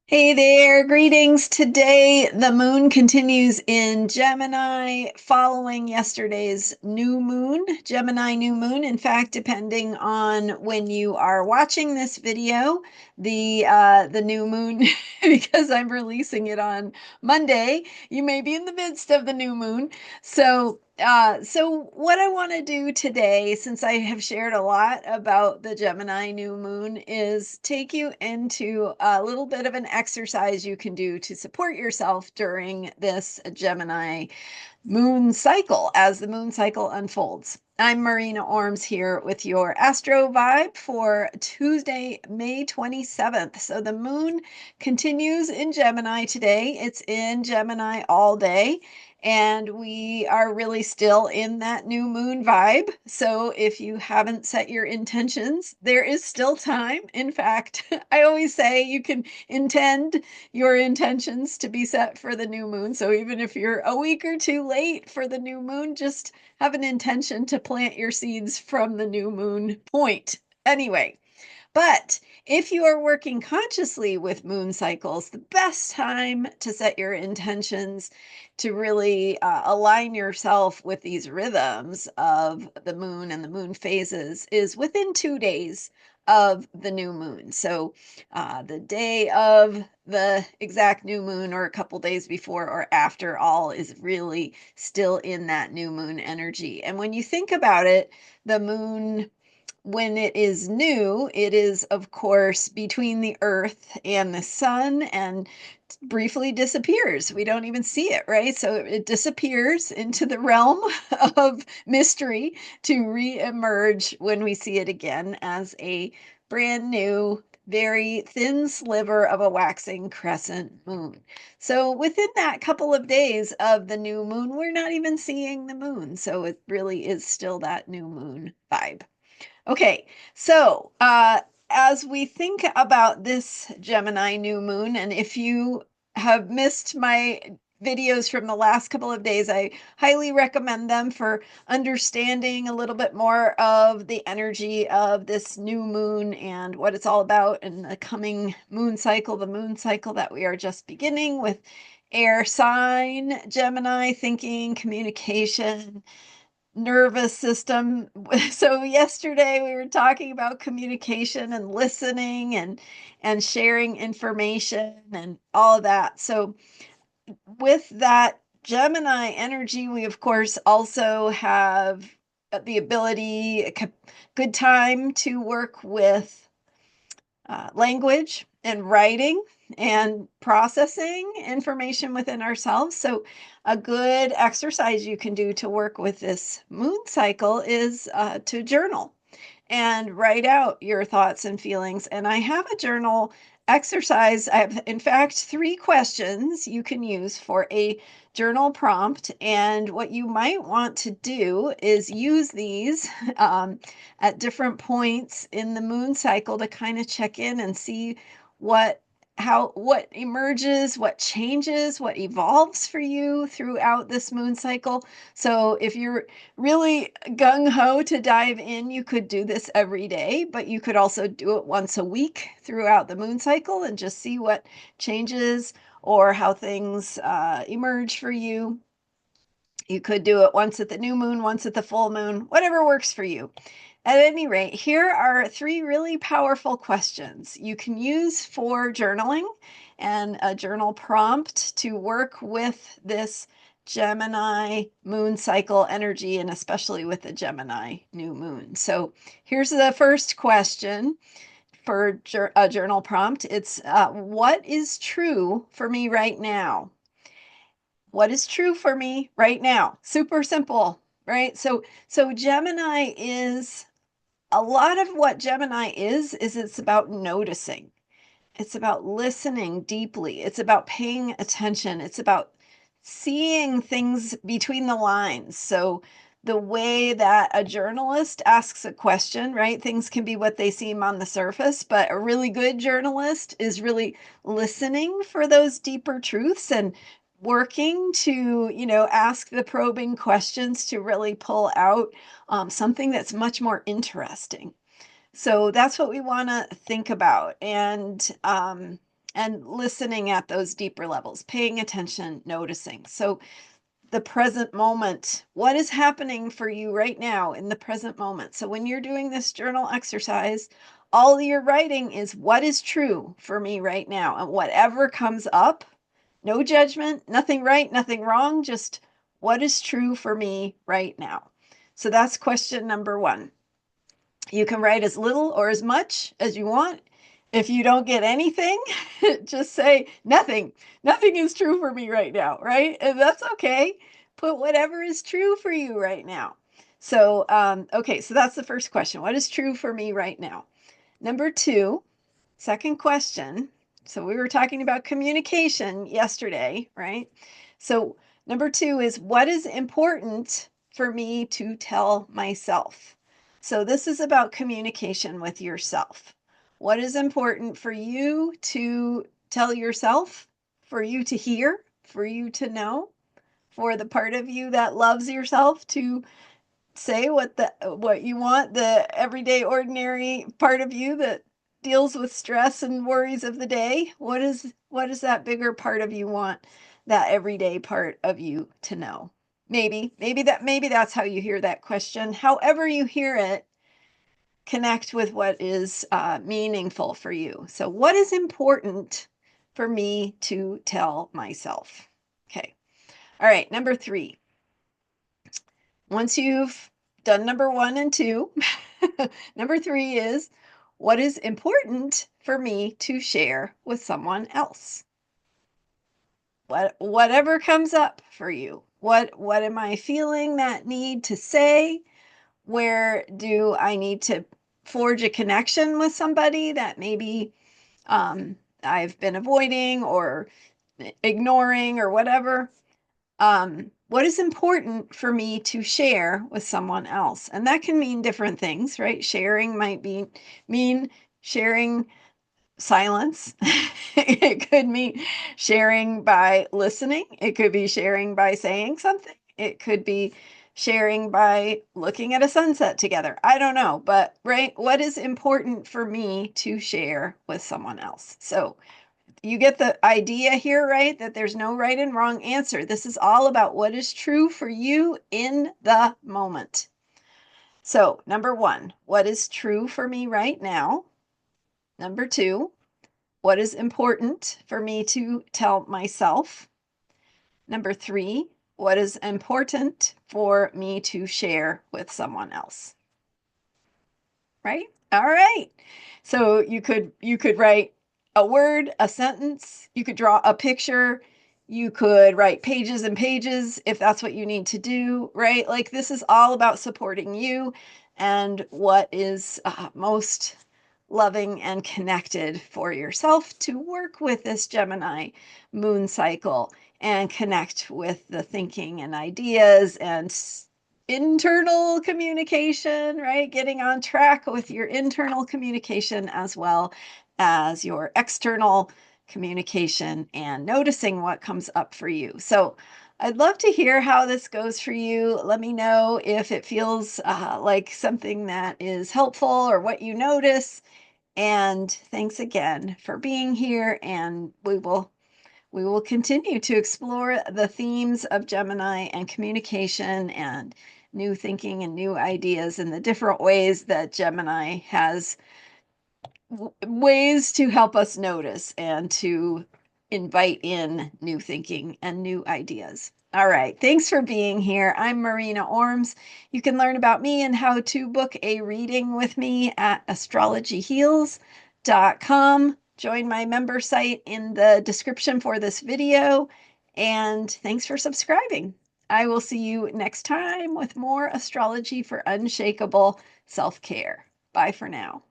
Hey there, greetings. Today, the moon continues in Gemini following yesterday's new moon, Gemini new moon. In fact, depending on when you are watching this video, the new moon, because I'm releasing it on Monday, you may be in the midst of the new moon. So what I want to do today, since I have shared a lot about the Gemini new moon, is take you into a little bit of an exercise you can do to support yourself during this Gemini moon cycle as the moon cycle unfolds. I'm Marina Orms here with your Astro vibe for Tuesday, May 27th. So the moon continues in Gemini today. It's in Gemini all day. And we are really still in that new moon vibe. So if you haven't set your intentions, there is still time. In fact, I always say you can intend your intentions to be set for the new moon. So even if you're a week or two late for the new moon, just have an intention to plant your seeds from the new moon point. Anyway, but if you are working consciously with moon cycles, the best time to set your intentions to really align yourself with these rhythms of the moon and the moon phases is within 2 days of the new moon. So the day of the exact new moon or a couple days before or after all is really still in that new moon energy. And when you think about it, the moon, when it is new, it is, of course, between the earth and the sun and briefly disappears. We don't even see it, right? So it disappears into the realm of mystery to re-emerge when we see it again as a brand new, very thin sliver of a waxing crescent moon. So within that couple of days of the new moon, we're not even seeing the moon. So it really is still that new moon vibe. Okay, so as we think about this Gemini new moon, and if you have missed my videos from the last couple of days, I highly recommend them for understanding a little bit more of the energy of this new moon and what it's all about in the coming moon cycle, the moon cycle that we are just beginning with air sign, Gemini, thinking, communication, nervous system. So yesterday we were talking about communication and listening and sharing information and all of that. So with that Gemini energy, we of course also have the ability, a good time to work with language and writing and processing information within ourselves. So, a good exercise you can do to work with this moon cycle is to journal and write out your thoughts and feelings. And I have a journal exercise. I have, in fact, 3 questions you can use for a journal prompt. And what you might want to do is use these at different points in the moon cycle to kind of check in and see what what emerges, what changes, what evolves for you throughout this moon cycle. So if you're really gung ho to dive in, you could do this every day, but you could also do it once a week throughout the moon cycle and just see what changes or how things emerge for you. You could do it once at the new moon, once at the full moon, whatever works for you. At any rate, here are 3 really powerful questions you can use for journaling and a journal prompt to work with this Gemini moon cycle energy, and especially with the Gemini new moon. So here's the first question for a journal prompt. It's what is true for me right now? What is true for me right now? Super simple, right? So Gemini is, a lot of what Gemini is it's about noticing. It's about listening deeply. It's about paying attention. It's about seeing things between the lines. So the way that a journalist asks a question, right? Things can be what they seem on the surface, but a really good journalist is really listening for those deeper truths and working to, ask the probing questions to really pull out something that's much more interesting. So that's what we want to think about. And and listening at those deeper levels, paying attention, noticing. So the present moment, what is happening for you right now in the present moment? So when you're doing this journal exercise, all you're writing is what is true for me right now, and whatever comes up, no judgment, nothing right, nothing wrong, just what is true for me right now. So that's question number 1. You can write as little or as much as you want. If you don't get anything, just say nothing. Nothing is true for me right now, right? And that's okay. Put whatever is true for you right now. So, okay, so that's the first question. What is true for me right now? Number 2, second question. So we were talking about communication yesterday, right? So number 2 is what is important for me to tell myself? So this is about communication with yourself. What is important for you to tell yourself, for you to hear, for you to know, for the part of you that loves yourself to say what you want, the everyday ordinary part of you that deals with stress and worries of the day? What is that bigger part of you want that everyday part of you to know? Maybe that's how you hear that question. However you hear it, connect with what is meaningful for you. So what is important for me to tell myself? Okay. All right, number 3. Once you've done number 1 and 2, number 3 is what is important for me to share with someone else? Whatever comes up for you. What am I feeling that need to say? Where do I need to forge a connection with somebody that maybe I've been avoiding or ignoring or whatever? What is important for me to share with someone else? And that can mean different things, right? Sharing might mean sharing silence. It could mean sharing by listening. It could be sharing by saying something. It could be sharing by looking at a sunset together. I don't know, but right, what is important for me to share with someone else? So you get the idea here, right? That there's no right and wrong answer. This is all about what is true for you in the moment. So, number 1, what is true for me right now? Number 2, what is important for me to tell myself? Number 3, what is important for me to share with someone else? Right? All right. So you could write a word, a sentence, you could draw a picture, you could write pages and pages if that's what you need to do, right? Like this is all about supporting you and what is most loving and connected for yourself to work with this Gemini moon cycle and connect with the thinking and ideas and internal communication, right? Getting on track with your internal communication as well as your external communication and noticing what comes up for you. So I'd love to hear how this goes for you. Let me know if it feels like something that is helpful or what you notice. And thanks again for being here. And we will continue to explore the themes of Gemini and communication and new thinking and new ideas and the different ways that Gemini has ways to help us notice and to invite in new thinking and new ideas. All right. Thanks for being here. I'm Marina Orms. You can learn about me and how to book a reading with me at astrologyheals.com. Join my member site in the description for this video. And thanks for subscribing. I will see you next time with more astrology for unshakable self-care. Bye for now.